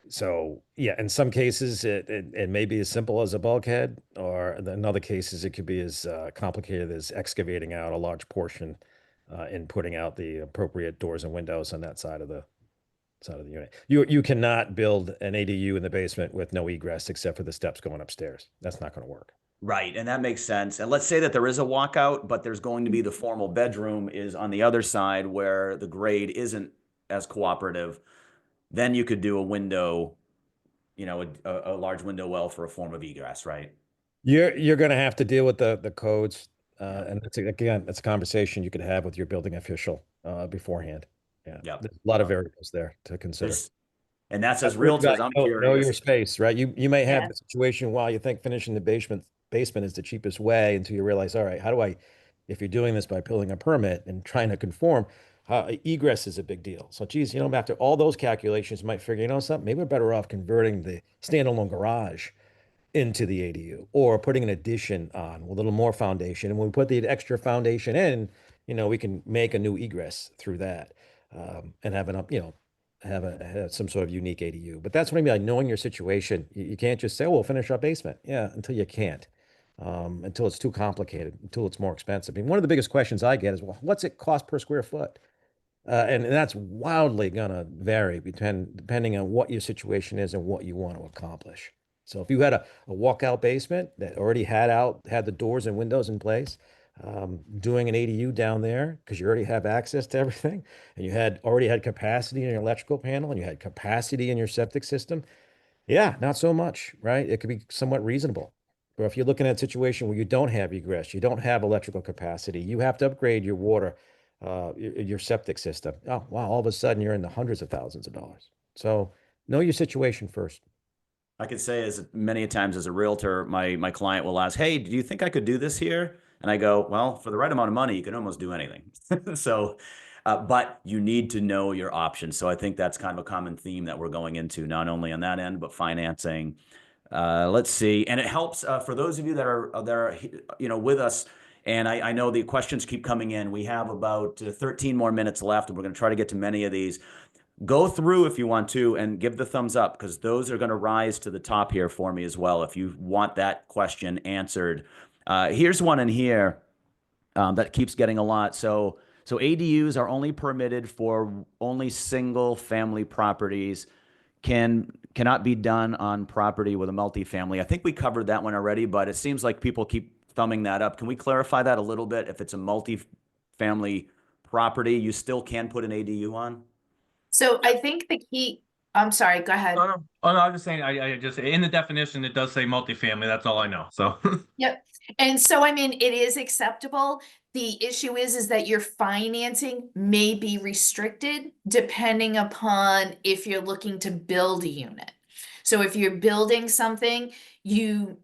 So yeah, in some cases it may be as simple as a bulkhead, or in other cases it could be as complicated as excavating out a large portion and putting out the appropriate doors and windows on that side of the unit. You cannot build an ADU in the basement with no egress except for the steps going upstairs. That's not going to work. Right, and that makes sense. And let's say that there is a walkout, but there's going to be the formal bedroom is on the other side where the grade isn't as cooperative. Then you could do a window, a large window well for a form of egress, right? You're going to have to deal with the codes, Yeah. and that's a conversation you could have with your building official beforehand. Yeah, Yep. there's a lot of variables there to consider. And that's as That's where you realtors, gotta I'm know your curious. space, right? You may have Yeah. the situation while you think finishing the basement is the cheapest way until you realize, all right, how do I, if you're doing this by pulling a permit and trying to conform, egress is a big deal. So, geez, after all those calculations, you might figure, something, maybe we're better off converting the standalone garage into the ADU or putting an addition on with a little more foundation. And when we put the extra foundation in, we can make a new egress through that, and have an up, have some sort of unique ADU. But that's what I mean by knowing your situation. You can't just say, "Oh, we'll finish our basement." Yeah, until you can't, until it's too complicated, until it's more expensive. I mean, one of the biggest questions I get is, well, what's it cost per square foot? And that's wildly gonna vary depending on what your situation is and what you want to accomplish. So if you had a walkout basement that already had the doors and windows in place, doing an ADU down there because you already have access to everything, and you already had capacity in your electrical panel and you had capacity in your septic system, yeah, not so much, right? It could be somewhat reasonable. But if you're looking at a situation where you don't have egress, you don't have electrical capacity, you have to upgrade your water, your septic system. Oh, wow, all of a sudden you're in the hundreds of thousands of dollars. So know your situation first. I could say as many times as a realtor, my client will ask, "Hey, do you think I could do this here?" And I go, "Well, for the right amount of money, you can almost do anything." So, but you need to know your options. So I think that's kind of a common theme that we're going into, not only on that end, but financing. Let's see, and it helps for those of you that are with us. And I know the questions keep coming in. We have about 13 more minutes left, and we're going to try to get to many of these. Go through if you want to and give the thumbs up because those are going to rise to the top here for me as well if you want that question answered. Here's one in here that keeps getting a lot. So ADUs are only permitted for only single family properties. Cannot be done on property with a multifamily. I think we covered that one already, but it seems like people keep thumbing that up. Can we clarify that a little bit? If it's a multifamily property, you still can put an ADU on? So I think the key, I'm sorry, go ahead. Oh, no, I'm just saying, I just, in the definition, it does say multifamily. That's all I know. So, Yep. And so, I mean, it is acceptable. The issue is that your financing may be restricted depending upon if you're looking to build a unit. So if you're building something, you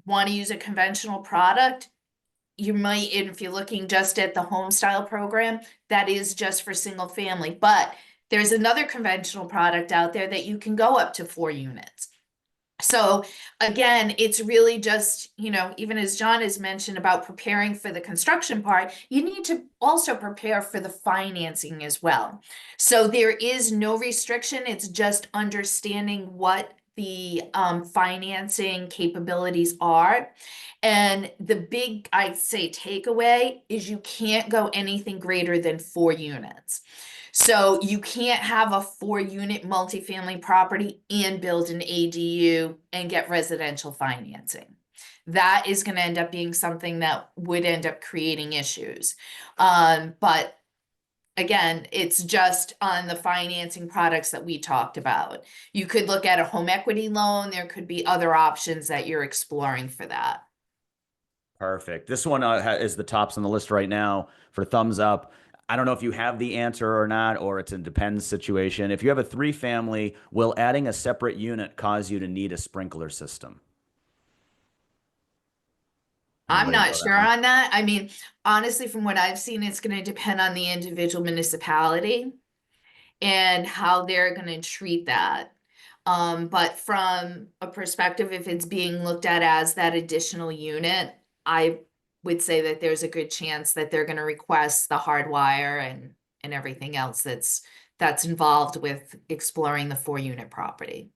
want to use a conventional product, you might, and if you're looking just at the home style program, that is just for single family. But there's another conventional product out there that you can go up to 4 units. So again, it's really just, even as John has mentioned about preparing for the construction part, you need to also prepare for the financing as well. So there is no restriction. It's just understanding what the financing capabilities are. And the big, I'd say, takeaway is you can't go anything greater than 4 units. So you can't have a 4-unit multifamily property and build an ADU and get residential financing. That is going to end up being something that would end up creating issues. But again, it's just on the financing products that we talked about. You could look at a home equity loan. There could be other options that you're exploring for that. Perfect. This one is the tops on the list right now for thumbs up. I don't know if you have the answer or not, or it's a depends situation. If you have a 3-family, will adding a separate unit cause you to need a sprinkler system? I'm Anybody not know that sure one? on that. I mean, honestly, from what I've seen, it's gonna depend on the individual municipality and how they're gonna treat that. But from a perspective, if it's being looked at as that additional unit, I would say that there's a good chance that they're gonna request the hard wire and everything else that's involved with exploring the 4-unit property.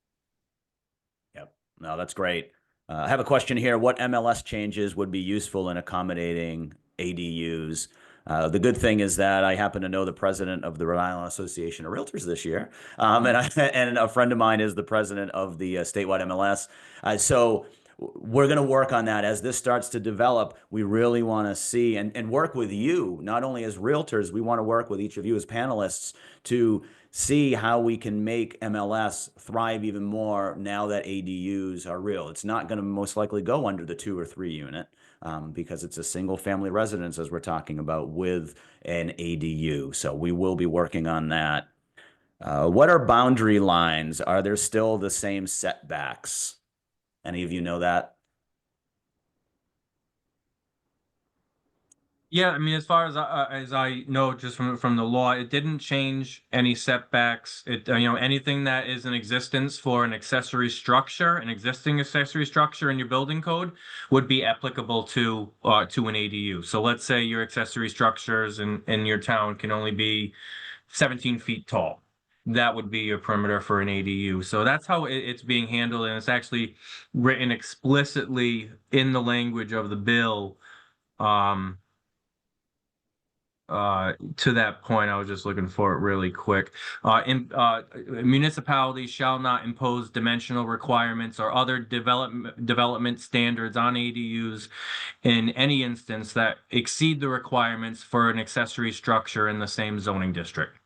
Yep. No, that's great. I have a question here. What MLS changes would be useful in accommodating ADUs? The good thing is that I happen to know the president of the Rhode Island Association of Realtors this year, and a friend of mine is the president of the statewide MLS. So we're going to work on that as this starts to develop. We really want to see and work with you, not only as realtors, we want to work with each of you as panelists to see how we can make MLS thrive even more now that ADUs are real. It's not going to most likely go under the 2 or 3 unit because it's a single family residence, as we're talking about, with an ADU. So we will be working on that. What are boundary lines? Are there still the same setbacks? Any of you know that? Yeah, I mean, as far as I know, just from the law, it didn't change any setbacks. It anything that is in existence for an accessory structure, an existing accessory structure in your building code, would be applicable to an ADU. So let's say your accessory structures in your town can only be 17 feet tall. That would be your perimeter for an ADU. So that's how it's being handled, and it's actually written explicitly in the language of the bill. To that point, I was just looking for it really quick. Municipalities shall not impose dimensional requirements or other development standards on ADUs in any instance that exceed the requirements for an accessory structure in the same zoning district.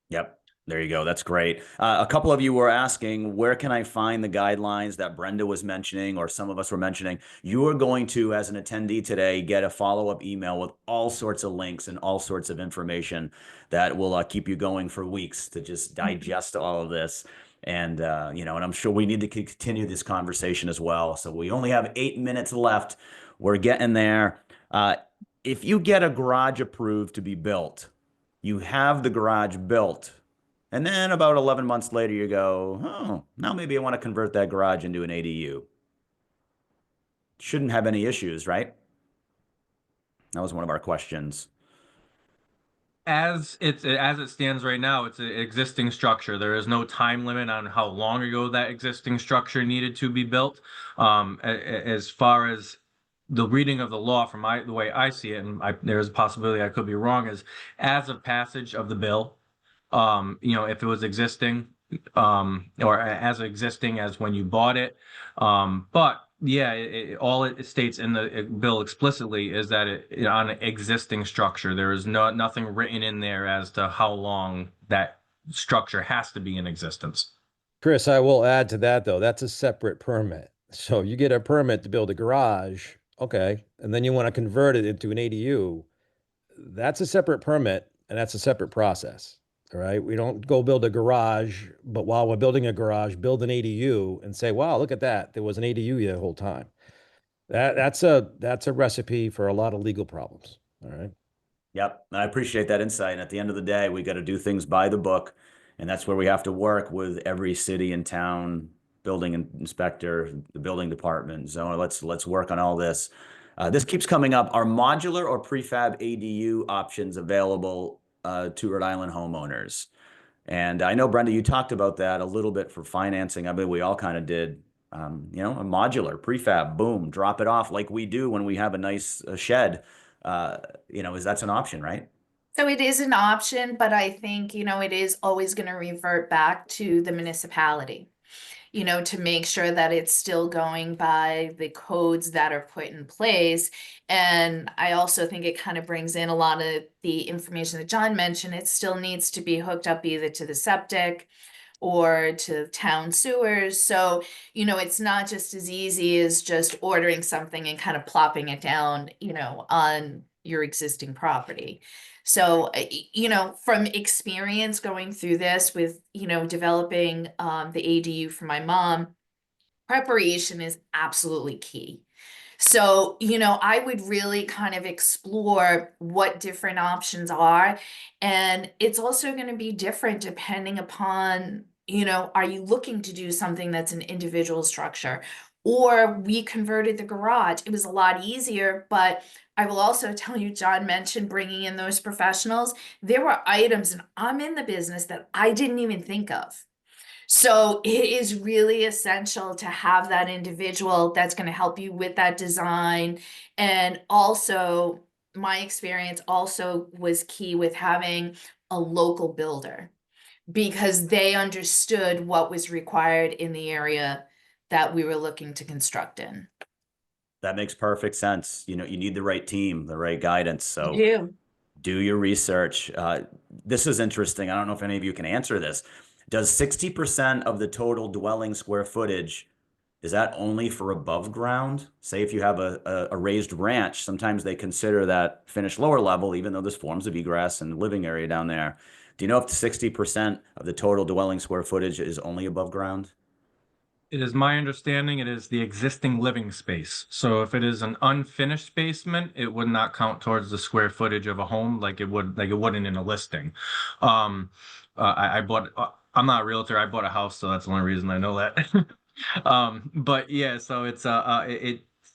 Yep. There you go. That's great. A couple of you were asking, where can I find the guidelines that Brenda was mentioning, or some of us were mentioning? You are going to, as an attendee today, get a follow-up email with all sorts of links and all sorts of information that will keep you going for weeks to just digest all of this. And, and I'm sure we need to continue this conversation as well. So we only have 8 minutes left. We're getting there. If you get a garage approved to be built, you have the garage built. And then about 11 months later, you go, oh, now maybe I want to convert that garage into an ADU. Shouldn't have any issues, right? That was one of our questions. As it stands right now, it's an existing structure. There is no time limit on how long ago that existing structure needed to be built. As far as the reading of the law from the way I see it, and there's a possibility I could be wrong, is as of passage of the bill, if it was existing, or as existing as when you bought it. But yeah, all it states in the bill explicitly is that on an existing structure. There is nothing written in there as to how long that structure has to be in existence. Chris, I will add to that though. That's a separate permit. So you get a permit to build a garage, okay, and then you want to convert it into an ADU. That's a separate permit and that's a separate process. All right. We don't go build a garage, but while we're building a garage, build an ADU and say, wow, look at that. There was an ADU the whole time. That's a recipe for a lot of legal problems. All right. Yep. I appreciate that insight. And at the end of the day, we got to do things by the book. And that's where we have to work with every city and town, building inspector, the building department. So let's work on all this. This keeps coming up. Are modular or prefab ADU options available to Rhode Island homeowners? And I know, Brenda, you talked about that a little bit for financing. I mean, we all kind of did. A modular prefab, boom, drop it off like we do when we have a nice shed. That's an option, right? So it is an option, but I think, it is always going to revert back to the municipality, to make sure that it's still going by the codes that are put in place. And I also think it kind of brings in a lot of the information that John mentioned. It still needs to be hooked up either to the septic or to town sewers. So, it's not just as easy as just ordering something and kind of plopping it down, on your existing property. So, from experience going through this with, developing the ADU for my mom, preparation is absolutely key. So, I would really kind of explore what different options are. And it's also going to be different depending upon, are you looking to do something that's an individual structure? Or we converted the garage. It was a lot easier, but I will also tell you, John mentioned bringing in those professionals. There were items, and I'm in the business, that I didn't even think of. So it is really essential to have that individual that's going to help you with that design. And also, my experience also was key with having a local builder, because they understood what was required in the area that we were looking to construct in. That makes perfect sense. You need the right team, the right guidance. So You do your research. This is interesting. I don't know if any of you can answer this. Does 60% of the total dwelling square footage, is that only for above ground? Say if you have a raised ranch, sometimes they consider that finished lower level, even though there's forms of egress and living area down there. Do you know if 60% of the total dwelling square footage is only above ground? It is my understanding it is the existing living space. So if it is an unfinished basement, it would not count towards the square footage of a home like it wouldn't in a listing. I bought. I'm not a realtor. I bought a house, so that's the only reason I know that. But yeah, so it's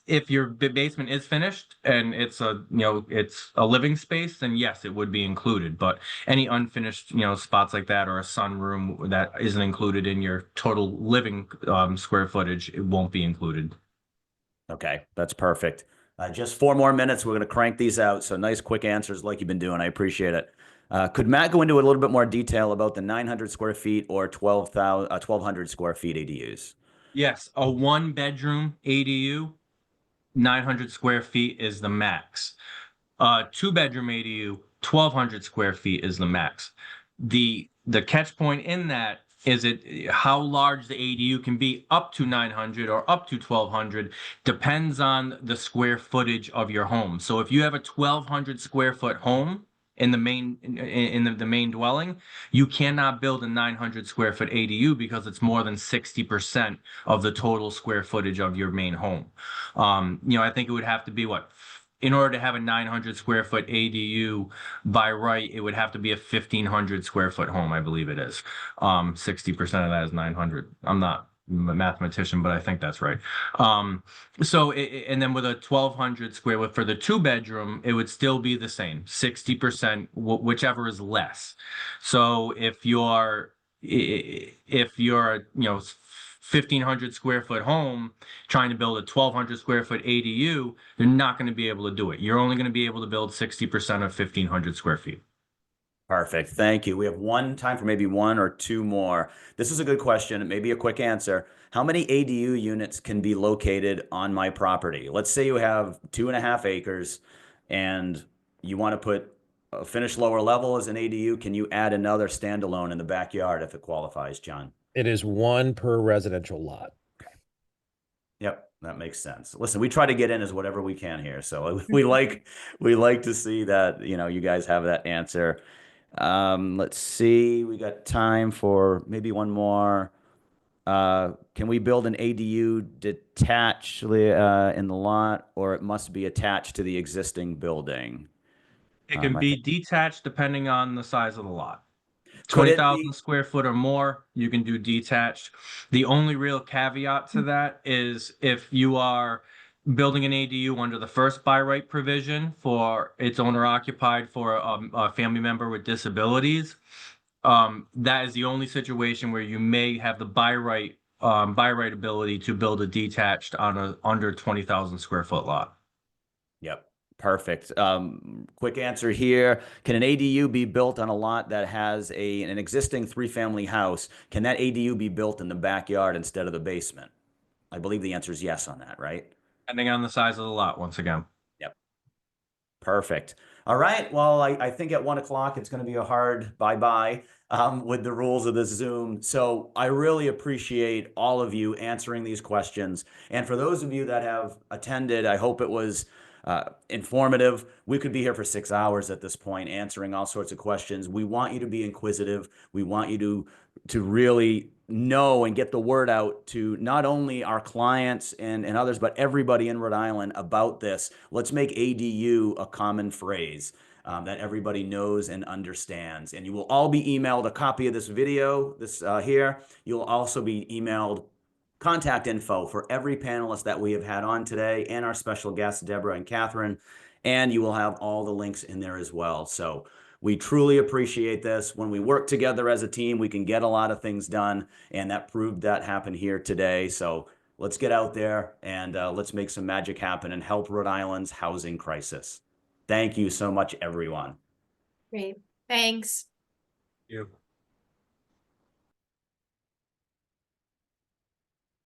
if your basement is finished and it's it's a living space, then yes, it would be included. But any unfinished spots like that, or a sunroom that isn't included in your total living square footage, it won't be included. Okay, that's perfect. Just 4 more minutes. We're going to crank these out. So nice, quick answers like you've been doing. I appreciate it. Could Matt go into a little bit more detail about the 900 square feet or 1,200 square feet ADUs? Yes, a one bedroom ADU, 900 square feet is the max. Two bedroom ADU, 1,200 square feet is the max. The catch point in that is how large the ADU can be. Up to 900 or up to 1,200 depends on the square footage of your home. So if you have a 1,200 square foot home in the main dwelling, you cannot build a 900 square foot ADU because it's more than 60% of the total square footage of your main home. I think it would have to be in order to have a 900 square foot ADU by right, it would have to be a 1,500 square foot home, I believe it is. 60% of that is 900. I'm not a mathematician, but I think that's right. And then with a 1,200 square for the two bedroom, it would still be the same, 60%, whichever is less. So if you're 1,500 square foot home trying to build a 1,200 square foot ADU, you're not going to be able to do it. You're only going to be able to build 60% of 1,500 square feet. Perfect. Thank you. We have time for maybe one or two more. This is a good question. It may be a quick answer. How many ADU units can be located on my property? Let's say you have 2.5 acres and you want to put a finished lower level as an ADU. Can you add another standalone in the backyard if it qualifies, John? It is one per residential lot. Yep, that makes sense. Listen, we try to get in as whatever we can here. So we like to see that, you guys have that answer. Let's see. We got time for maybe one more. Can we build an ADU detached in the lot, or it must be attached to the existing building? It can I be think- detached depending on the size of the lot. Could it 20,000 be? square foot or more, you can do detached. The only real caveat to that is if you are building an ADU under the first by right provision for its owner occupied for a family member with disabilities, that is the only situation where you may have the by right ability to build a detached on a under 20,000 square foot lot. Yep. Perfect. Quick answer here. Can an ADU be built on a lot that has an existing 3-family house? Can that ADU be built in the backyard instead of the basement? I believe the answer is yes on that, right? Depending on the size of the lot, once again. Yep. Perfect. All right. Well, I think at 1 o'clock, it's going to be a hard bye-bye with the rules of this Zoom. So I really appreciate all of you answering these questions. And for those of you that have attended, I hope it was informative. We could be here for 6 hours at this point, answering all sorts of questions. We want you to be inquisitive. We want you to really know and get the word out to not only our clients and others, but everybody in Rhode Island about this. Let's make ADU a common phrase that everybody knows and understands. And you will all be emailed a copy of this video, here. You'll also be emailed contact info for every panelist that we have had on today and our special guests, Deborah and Catherine. And you will have all the links in there as well. So we truly appreciate this. When we work together as a team, we can get a lot of things done, and that proved that happened here today. So let's get out there and let's make some magic happen and help Rhode Island's housing crisis. Thank you so much, everyone. Great, thanks. You.